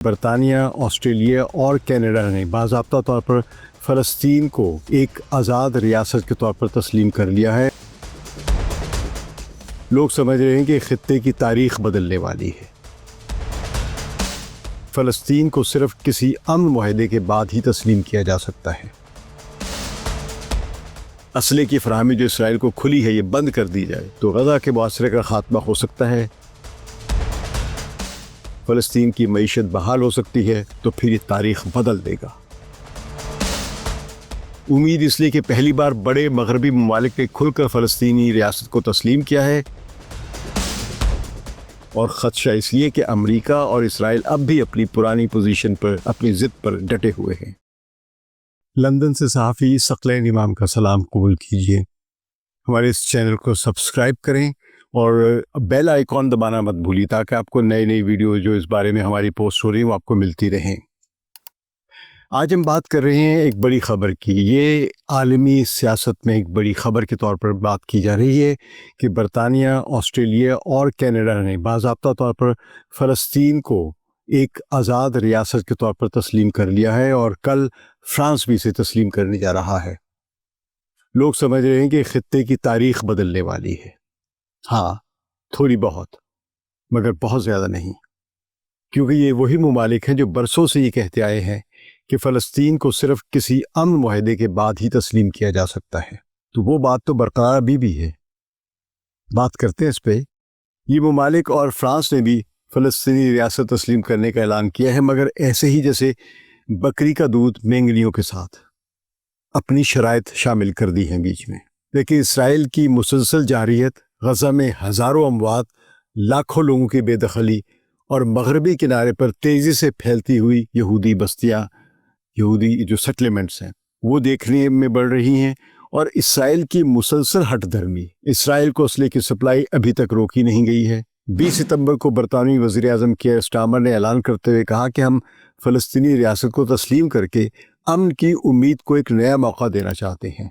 برطانیہ، آسٹریلیا اور کینیڈا نے باضابطہ طور پر فلسطین کو ایک آزاد ریاست کے طور پر تسلیم کر لیا ہے۔ لوگ سمجھ رہے ہیں کہ خطے کی تاریخ بدلنے والی ہے۔ فلسطین کو صرف کسی امن معاہدے کے بعد ہی تسلیم کیا جا سکتا ہے۔ اسلحے کی فراہمی جو اسرائیل کو کھلی ہے یہ بند کر دی جائے تو غزہ کے محاصرے کا خاتمہ ہو سکتا ہے، فلسطین کی معیشت بحال ہو سکتی ہے، تو پھر یہ تاریخ بدل دے گا۔ امید اس لیے کہ پہلی بار بڑے مغربی ممالک نے کھل کر فلسطینی ریاست کو تسلیم کیا ہے، اور خدشہ اس لیے کہ امریکہ اور اسرائیل اب بھی اپنی پرانی پوزیشن پر، اپنی ضد پر ڈٹے ہوئے ہیں۔ لندن سے صحافی ثقلین امام کا سلام قبول کیجیے۔ ہمارے اس چینل کو سبسکرائب کریں اور بیل آئیکن دبانا مت بھولیے تاکہ آپ کو نئی ویڈیو جو اس بارے میں ہماری پوسٹ ہو رہی ہیں وہ آپ کو ملتی رہیں۔ آج ہم بات کر رہے ہیں ایک بڑی خبر کی۔ یہ عالمی سیاست میں ایک بڑی خبر کے طور پر بات کی جا رہی ہے کہ برطانیہ، آسٹریلیا اور کینیڈا نے باضابطہ طور پر فلسطین کو ایک آزاد ریاست کے طور پر تسلیم کر لیا ہے، اور کل فرانس بھی اسے تسلیم کرنے جا رہا ہے۔ لوگ سمجھ رہے ہیں کہ خطے کی تاریخ بدلنے والی ہے۔ ہاں، تھوڑی بہت، مگر بہت زیادہ نہیں، کیونکہ یہ وہی ممالک ہیں جو برسوں سے یہ کہتے آئے ہیں کہ فلسطین کو صرف کسی امن معاہدے کے بعد ہی تسلیم کیا جا سکتا ہے۔ تو وہ بات تو برقرار ابھی بھی ہے، بات کرتے ہیں اس پہ۔ یہ ممالک اور فرانس نے بھی فلسطینی ریاست تسلیم کرنے کا اعلان کیا ہے، مگر ایسے ہی جیسے بکری کا دودھ مینگنیوں کے ساتھ اپنی شرائط شامل کر دی ہیں بیچ میں۔ لیکن اسرائیل کی مسلسل جارحیت، غزہ میں ہزاروں اموات، لاکھوں لوگوں کی بے دخلی، اور مغربی کنارے پر تیزی سے پھیلتی ہوئی یہودی بستیاں، یہودی جو سیٹلمنٹس ہیں، وہ دیکھنے میں بڑھ رہی ہیں، اور اسرائیل کی مسلسل ہٹ دھرمی، اسرائیل کو اسلحے کی سپلائی ابھی تک روکی نہیں گئی ہے۔ 20 ستمبر کو برطانوی وزیر اعظم کیئر سٹارمر نے اعلان کرتے ہوئے کہا کہ ہم فلسطینی ریاست کو تسلیم کر کے امن کی امید کو ایک نیا موقع دینا چاہتے ہیں۔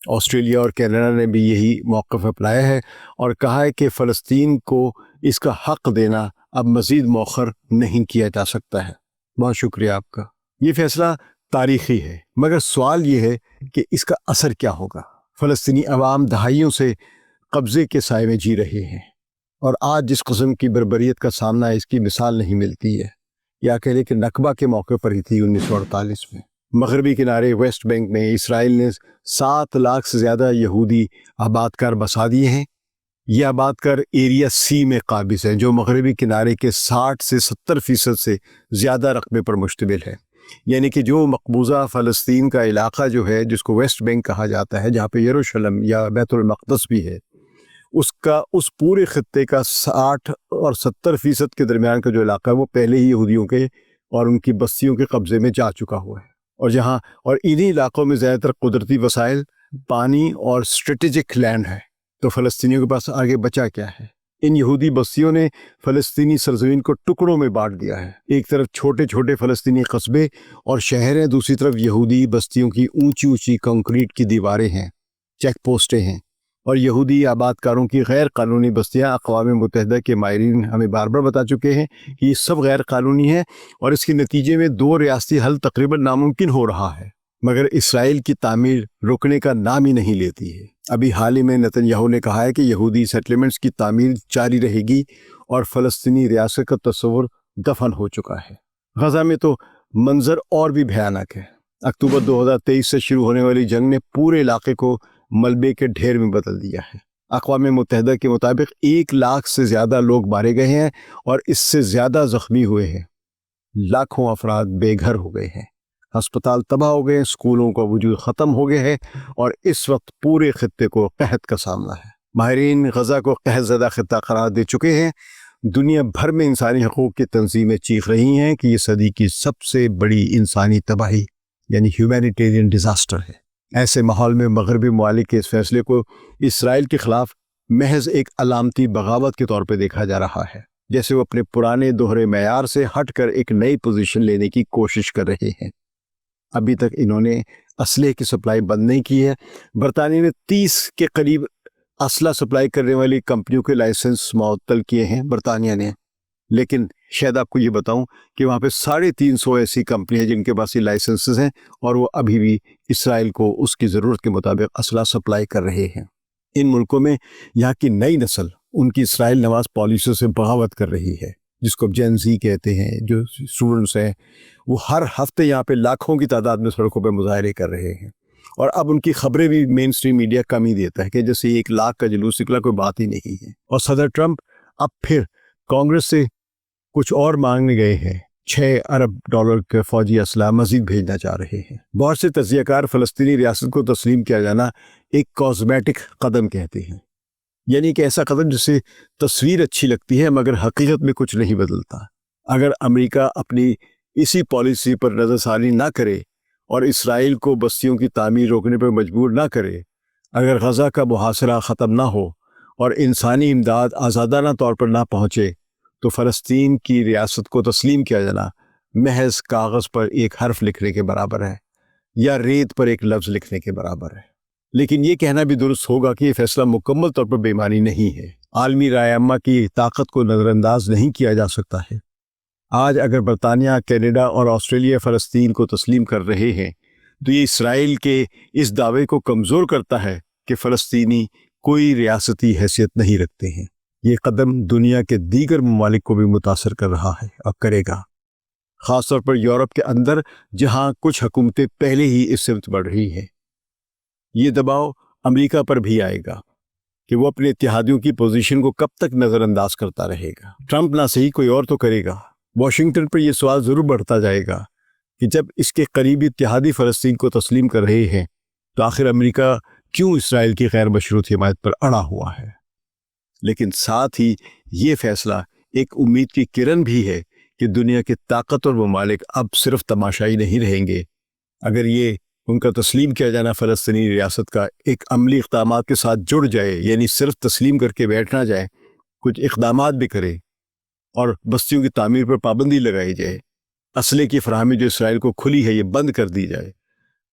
آسٹریلیا اور کینیڈا نے بھی یہی موقف اپنایا ہے اور کہا ہے کہ فلسطین کو اس کا حق دینا اب مزید مؤخر نہیں کیا جا سکتا ہے۔ بہت شکریہ آپ کا۔ یہ فیصلہ تاریخی ہے، مگر سوال یہ ہے کہ اس کا اثر کیا ہوگا۔ فلسطینی عوام دہائیوں سے قبضے کے سائے میں جی رہے ہیں، اور آج جس قسم کی بربریت کا سامنا اس کی مثال نہیں ملتی ہے، یا کہہ لیں کہ نکبہ کے موقع پر ہی تھی 1948 میں۔ مغربی کنارے ویسٹ بینک میں اسرائیل نے 7 لاکھ سے زیادہ یہودی آباد کار بسا دیے ہیں۔ یہ آباد کار ایریا سی میں قابض ہیں، جو مغربی کنارے کے 60 سے 70% سے زیادہ رقبے پر مشتمل ہے۔ یعنی کہ جو مقبوضہ فلسطین کا علاقہ جو ہے، جس کو ویسٹ بینک کہا جاتا ہے، جہاں پہ یروشلم یا بیت المقدس بھی ہے، اس پورے خطے کا 60 اور 70% کے درمیان کا جو علاقہ ہے وہ پہلے ہی یہودیوں کے اور ان کی بستیوں کے قبضے میں جا چکا ہوا ہے۔ اور انہی علاقوں میں زیادہ تر قدرتی وسائل، پانی اور اسٹریٹجک لینڈ ہے، تو فلسطینیوں کے پاس آگے بچا کیا ہے؟ ان یہودی بستیوں نے فلسطینی سرزمین کو ٹکڑوں میں بانٹ دیا ہے۔ ایک طرف چھوٹے چھوٹے فلسطینی قصبے اور شہر ہیں، دوسری طرف یہودی بستیوں کی اونچی اونچی کنکریٹ کی دیواریں ہیں، چیک پوسٹیں ہیں، اور یہودی آباد کاروں کی غیر قانونی بستیاں۔ اقوام متحدہ کے ماہرین ہمیں بار بار بتا چکے ہیں کہ یہ سب غیر قانونی ہیں، اور اس کے نتیجے میں 2 ریاستی حل تقریباً ناممکن ہو رہا ہے، مگر اسرائیل کی تعمیر رکنے کا نام ہی نہیں لیتی ہے۔ ابھی حال ہی میں نتن یاہو نے کہا ہے کہ یہودی سیٹلمنٹس کی تعمیر جاری رہے گی، اور فلسطینی ریاست کا تصور دفن ہو چکا ہے۔ غزہ میں تو منظر اور بھی بھیانک ہے۔ اکتوبر 2023 سے شروع ہونے والی جنگ نے پورے علاقے کو ملبے کے ڈھیر میں بدل دیا ہے۔ اقوام متحدہ کے مطابق 1 لاکھ سے زیادہ لوگ مارے گئے ہیں، اور اس سے زیادہ زخمی ہوئے ہیں۔ لاکھوں افراد بے گھر ہو گئے ہیں، ہسپتال تباہ ہو گئے ہیں، اسکولوں کا وجود ختم ہو گیا ہے، اور اس وقت پورے خطے کو قحط کا سامنا ہے۔ ماہرین غزہ کو قحط زدہ خطہ قرار دے چکے ہیں۔ دنیا بھر میں انسانی حقوق کی تنظیمیں چیخ رہی ہیں کہ یہ صدی کی سب سے بڑی انسانی تباہی یعنی ہیومینیٹیرین ڈیزاسٹر ہے۔ ایسے ماحول میں مغربی ممالک کے اس فیصلے کو اسرائیل کے خلاف محض ایک علامتی بغاوت کے طور پہ دیکھا جا رہا ہے، جیسے وہ اپنے پرانے دوہرے معیار سے ہٹ کر ایک نئی پوزیشن لینے کی کوشش کر رہے ہیں۔ ابھی تک انہوں نے اسلحے کی سپلائی بند نہیں کی ہے۔ برطانیہ نے 30 کے قریب اسلحہ سپلائی کرنے والی کمپنیوں کے لائسنس معطل کیے ہیں برطانیہ نے، لیکن شاید آپ کو یہ بتاؤں کہ وہاں پہ 350 ایسی کمپنی ہیں جن کے پاس یہ لائسنسز ہیں اور وہ ابھی بھی اسرائیل کو اس کی ضرورت کے مطابق اسلحہ سپلائی کر رہے ہیں۔ ان ملکوں میں یہاں کی نئی نسل ان کی اسرائیل نواز پالیسیوں سے بغاوت کر رہی ہے، جس کو جین زی کہتے ہیں۔ جو اسٹوڈنٹس ہیں وہ ہر ہفتے یہاں پہ لاکھوں کی تعداد میں سڑکوں پہ مظاہرے کر رہے ہیں، اور اب ان کی خبریں بھی مین اسٹریم میڈیا کم ہی دیتا ہے کہ جیسے 1 لاکھ کا جلوس نکلا، کوئی بات ہی نہیں ہے۔ اور صدر ٹرمپ اب پھر کانگریس سے کچھ اور مانگنے گئے ہیں، $6 ارب کے فوجی اسلحہ مزید بھیجنا چاہ رہے ہیں۔ بہت سے تجزیہ کار فلسطینی ریاست کو تسلیم کیا جانا ایک کاسمیٹک قدم کہتے ہیں، یعنی کہ ایسا قدم جس سے تصویر اچھی لگتی ہے مگر حقیقت میں کچھ نہیں بدلتا۔ اگر امریکہ اپنی اسی پالیسی پر نظر ثانی نہ کرے اور اسرائیل کو بستیوں کی تعمیر روکنے پر مجبور نہ کرے، اگر غزہ کا محاصرہ ختم نہ ہو اور انسانی امداد آزادانہ طور پر نہ پہنچے، تو فلسطین کی ریاست کو تسلیم کیا جانا محض کاغذ پر ایک حرف لکھنے کے برابر ہے یا ریت پر ایک لفظ لکھنے کے برابر ہے۔ لیکن یہ کہنا بھی درست ہوگا کہ یہ فیصلہ مکمل طور پر بے معنی نہیں ہے۔ عالمی رائے عامہ کی طاقت کو نظر انداز نہیں کیا جا سکتا ہے۔ آج اگر برطانیہ، کینیڈا اور آسٹریلیا فلسطین کو تسلیم کر رہے ہیں تو یہ اسرائیل کے اس دعوے کو کمزور کرتا ہے کہ فلسطینی کوئی ریاستی حیثیت نہیں رکھتے ہیں۔ یہ قدم دنیا کے دیگر ممالک کو بھی متاثر کر رہا ہے اور کرے گا، خاص طور پر یورپ کے اندر جہاں کچھ حکومتیں پہلے ہی اس سمت بڑھ رہی ہیں۔ یہ دباؤ امریکہ پر بھی آئے گا کہ وہ اپنے اتحادیوں کی پوزیشن کو کب تک نظر انداز کرتا رہے گا۔ ٹرمپ نہ صحیح کوئی اور تو کرے گا۔ واشنگٹن پر یہ سوال ضرور بڑھتا جائے گا کہ جب اس کے قریبی اتحادی فلسطین کو تسلیم کر رہے ہیں تو آخر امریکہ کیوں اسرائیل کی غیر مشروط حمایت پر اڑا ہوا ہے؟ لیکن ساتھ ہی یہ فیصلہ ایک امید کی کرن بھی ہے کہ دنیا کے طاقتور ممالک اب صرف تماشائی نہیں رہیں گے۔ اگر یہ ان کا تسلیم کیا جانا فلسطینی ریاست کا ایک عملی اقدامات کے ساتھ جڑ جائے، یعنی صرف تسلیم کر کے بیٹھ نہ جائے، کچھ اقدامات بھی کرے اور بستیوں کی تعمیر پر پابندی لگائی جائے، اسلحے کی فراہمی جو اسرائیل کو کھلی ہے یہ بند کر دی جائے،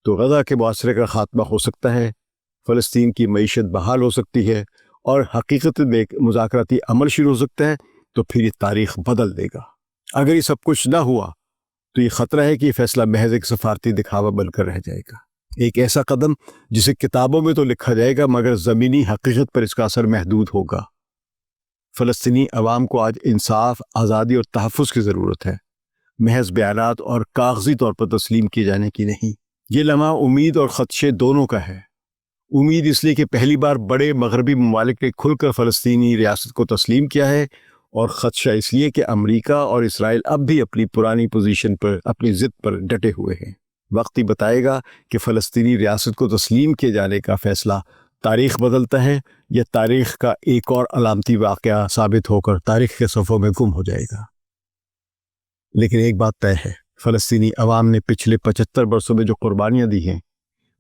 تو غزہ کے محاصرے کا خاتمہ ہو سکتا ہے، فلسطین کی معیشت بحال ہو سکتی ہے اور حقیقت میں ایک مذاکراتی عمل شروع ہو سکتا ہے، تو پھر یہ تاریخ بدل دے گا۔ اگر یہ سب کچھ نہ ہوا تو یہ خطرہ ہے کہ یہ فیصلہ محض ایک سفارتی دکھاوا بن کر رہ جائے گا، ایک ایسا قدم جسے کتابوں میں تو لکھا جائے گا مگر زمینی حقیقت پر اس کا اثر محدود ہوگا۔ فلسطینی عوام کو آج انصاف، آزادی اور تحفظ کی ضرورت ہے، محض بیانات اور کاغذی طور پر تسلیم کیے جانے کی نہیں۔ یہ لمحہ امید اور خدشے دونوں کا ہے۔ امید اس لیے کہ پہلی بار بڑے مغربی ممالک نے کھل کر فلسطینی ریاست کو تسلیم کیا ہے، اور خدشہ اس لیے کہ امریکہ اور اسرائیل اب بھی اپنی پرانی پوزیشن پر، اپنی ضد پر ڈٹے ہوئے ہیں۔ وقت ہی بتائے گا کہ فلسطینی ریاست کو تسلیم کیے جانے کا فیصلہ تاریخ بدلتا ہے یا تاریخ کا ایک اور علامتی واقعہ ثابت ہو کر تاریخ کے صفحوں میں گم ہو جائے گا۔ لیکن ایک بات طے ہے، فلسطینی عوام نے پچھلے 75 برسوں میں جو قربانیاں دی ہیں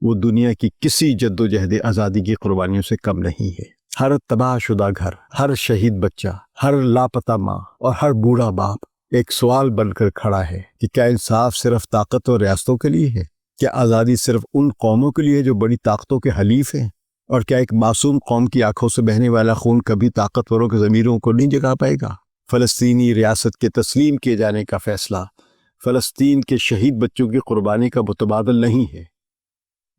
وہ دنیا کی کسی جد و جہد آزادی کی قربانیوں سے کم نہیں ہے۔ ہر تباہ شدہ گھر، ہر شہید بچہ، ہر لاپتہ ماں اور ہر بوڑھا باپ ایک سوال بن کر کھڑا ہے کہ کیا انصاف صرف طاقت اور ریاستوں کے لیے ہے؟ کیا آزادی صرف ان قوموں کے لیے جو بڑی طاقتوں کے حلیف ہیں؟ اور کیا ایک معصوم قوم کی آنکھوں سے بہنے والا خون کبھی طاقتوروں کے ضمیروں کو نہیں جگا پائے گا؟ فلسطینی ریاست کے تسلیم کیے جانے کا فیصلہ فلسطین کے شہید بچوں کی قربانی کا متبادل نہیں ہے،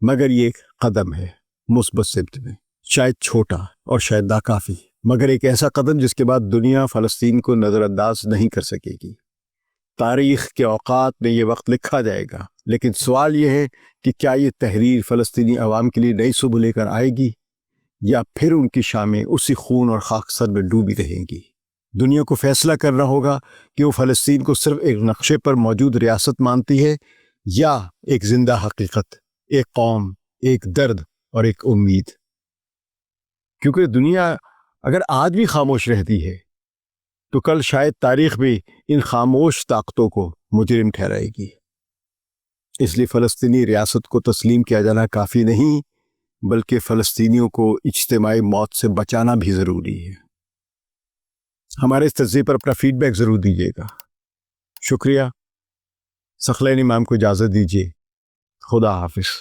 مگر یہ ایک قدم ہے مثبت سمت میں، شاید چھوٹا اور شاید ناکافی، مگر ایک ایسا قدم جس کے بعد دنیا فلسطین کو نظر انداز نہیں کر سکے گی۔ تاریخ کے اوقات میں یہ وقت لکھا جائے گا، لیکن سوال یہ ہے کہ کیا یہ تحریر فلسطینی عوام کے لیے نئی صبح لے کر آئے گی یا پھر ان کی شامیں اسی خون اور خاکستر میں ڈوبی رہیں گی؟ دنیا کو فیصلہ کرنا ہوگا کہ وہ فلسطین کو صرف ایک نقشے پر موجود ریاست مانتی ہے یا ایک زندہ حقیقت، ایک قوم، ایک درد اور ایک امید۔ کیونکہ دنیا اگر آج بھی خاموش رہتی ہے تو کل شاید تاریخ بھی ان خاموش طاقتوں کو مجرم ٹھہرائے گی۔ اس لیے فلسطینی ریاست کو تسلیم کیا جانا کافی نہیں، بلکہ فلسطینیوں کو اجتماعی موت سے بچانا بھی ضروری ہے۔ ہمارے اس تجزیے پر اپنا فیڈ بیک ضرور دیجیے گا۔ شکریہ۔ ثقلین امام کو اجازت دیجیے۔ خدا حافظ۔